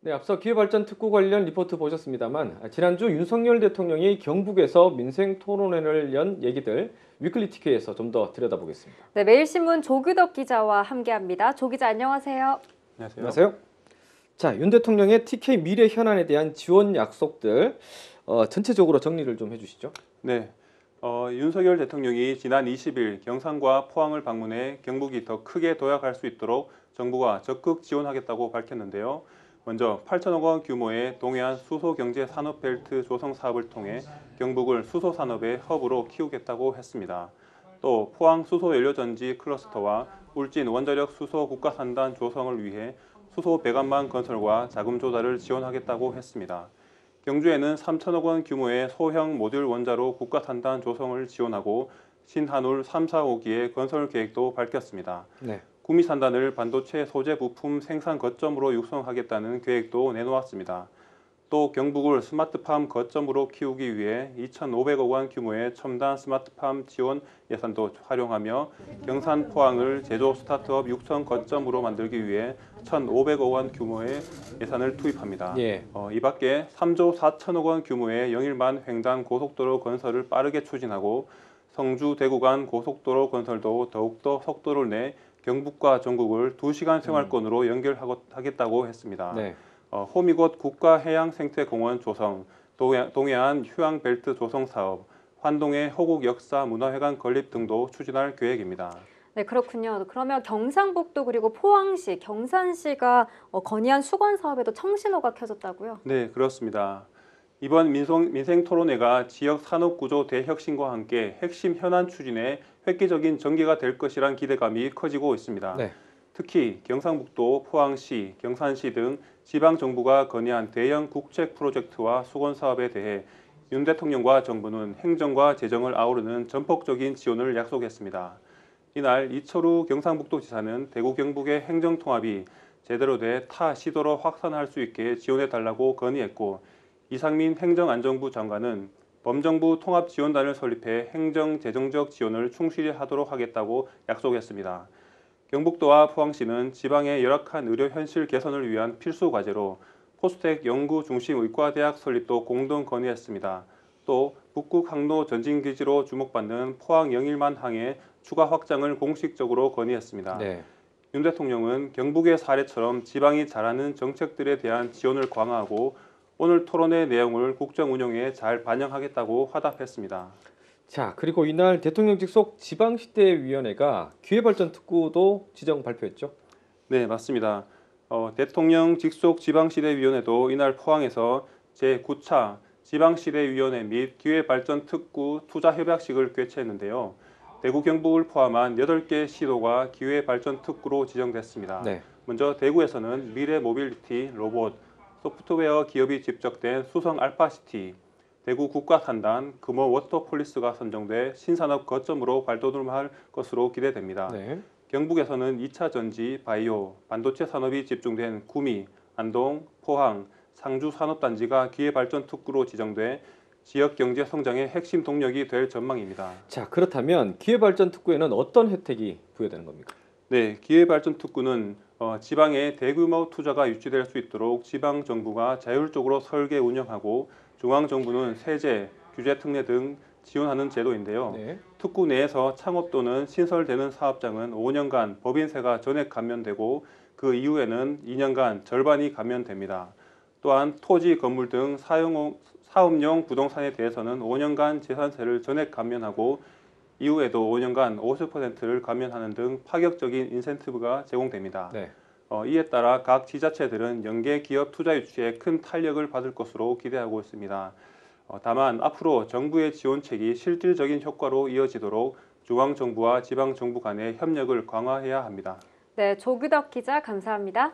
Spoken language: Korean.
네, 앞서 기회발전 특구 관련 리포트 보셨습니다만 지난주 윤석열 대통령이 경북에서 민생 토론회를 연 얘기들 위클리 TK에서 좀 더 들여다보겠습니다. 네, 매일신문 조규덕 기자와 함께합니다. 조 기자 안녕하세요. 안녕하세요. 안녕하세요. 자, 윤 대통령의 TK 미래 현안에 대한 지원 약속들 전체적으로 정리를 좀 해주시죠. 네, 윤석열 대통령이 지난 20일 경상과 포항을 방문해 경북이 더 크게 도약할 수 있도록 정부가 적극 지원하겠다고 밝혔는데요. 먼저 8천억 원 규모의 동해안 수소경제산업벨트 조성 사업을 통해 경북을 수소산업의 허브로 키우겠다고 했습니다. 또 포항 수소연료전지 클러스터와 울진 원자력 수소 국가산단 조성을 위해 수소 배관망 건설과 자금 조달을 지원하겠다고 했습니다. 경주에는 3천억 원 규모의 소형 모듈 원자로 국가산단 조성을 지원하고 신한울 3, 4호기의 건설 계획도 밝혔습니다. 네. 구미산단을 반도체 소재 부품 생산 거점으로 육성하겠다는 계획도 내놓았습니다. 또 경북을 스마트팜 거점으로 키우기 위해 2,500억 원 규모의 첨단 스마트팜 지원 예산도 활용하며 경산 포항을 제조 스타트업 육성 거점으로 만들기 위해 1,500억 원 규모의 예산을 투입합니다. 예. 이 밖에 3조 4천억 원 규모의 영일만 횡단 고속도로 건설을 빠르게 추진하고 성주 대구 간 고속도로 건설도 더욱더 속도를 내 경북과 전국을 2시간 생활권으로 연결하겠다고 했습니다. 네. 호미곶 국가해양생태공원 조성, 동해안 휴양벨트 조성 사업, 환동의 호국 역사 문화회관 건립 등도 추진할 계획입니다. 네, 그렇군요. 그러면 경상북도 그리고 포항시, 경산시가 건의한 수건 사업에도 청신호가 켜졌다고요? 네, 그렇습니다. 이번 민생 토론회가 지역 산업구조 대혁신과 함께 핵심 현안 추진에 획기적인 전개가 될 것이란 기대감이 커지고 있습니다. 네. 특히 경상북도, 포항시, 경산시 등 지방정부가 건의한 대형 국책 프로젝트와 수건 사업에 대해 윤 대통령과 정부는 행정과 재정을 아우르는 전폭적인 지원을 약속했습니다. 이날 이철우 경상북도 지사는 대구 경북의 행정통합이 제대로 돼 타 시도로 확산할 수 있게 지원해달라고 건의했고, 이상민 행정안전부 장관은 범정부 통합지원단을 설립해 행정-재정적 지원을 충실히 하도록 하겠다고 약속했습니다. 경북도와 포항시는 지방의 열악한 의료 현실 개선을 위한 필수 과제로 포스텍 연구 중심 의과대학 설립도 공동 건의했습니다. 또 북극 항로 전진기지로 주목받는 포항 영일만 항의 추가 확장을 공식적으로 건의했습니다. 네. 윤 대통령은 경북의 사례처럼 지방이 잘하는 정책들에 대한 지원을 강화하고 오늘 토론회 내용을 국정 운영에 잘 반영하겠다고 화답했습니다. 자, 그리고 이날 대통령 직속 지방시대위원회가 기회발전 특구도 지정 발표했죠. 네, 맞습니다. 대통령 직속 지방시대위원회도 이날 포항에서 제9차 지방시대위원회 및 기회발전특구 투자협약식을 개최했는데요. 대구 경북을 포함한 8개 시도가 기회발전특구로 지정됐습니다. 네. 먼저 대구에서는 미래모빌리티, 로봇, 소프트웨어 기업이 집적된 수성 알파시티, 대구 국가산단, 금호 워터폴리스가 선정돼 신산업 거점으로 발돋움할 것으로 기대됩니다. 네. 경북에서는 2차 전지, 바이오, 반도체 산업이 집중된 구미, 안동, 포항, 상주 산업단지가 기회발전 특구로 지정돼 지역 경제 성장의 핵심 동력이 될 전망입니다. 자, 그렇다면 기회발전 특구에는 어떤 혜택이 부여되는 겁니까? 네, 기회발전 특구는 지방에 대규모 투자가 유치될 수 있도록 지방 정부가 자율적으로 설계 운영하고 중앙 정부는 세제, 규제 특례 등 지원하는 제도인데요. 네. 특구 내에서 창업 또는 신설되는 사업장은 5년간 법인세가 전액 감면되고 그 이후에는 2년간 절반이 감면됩니다. 또한 토지, 건물 등 사업용 부동산에 대해서는 5년간 재산세를 전액 감면하고 이후에도 5년간 50%를 감면하는 등 파격적인 인센티브가 제공됩니다. 네. 이에 따라 각 지자체들은 연계 기업 투자 유치에 큰 탄력을 받을 것으로 기대하고 있습니다. 다만 앞으로 정부의 지원책이 실질적인 효과로 이어지도록 중앙정부와 지방정부 간의 협력을 강화해야 합니다. 네, 조규덕 기자 감사합니다.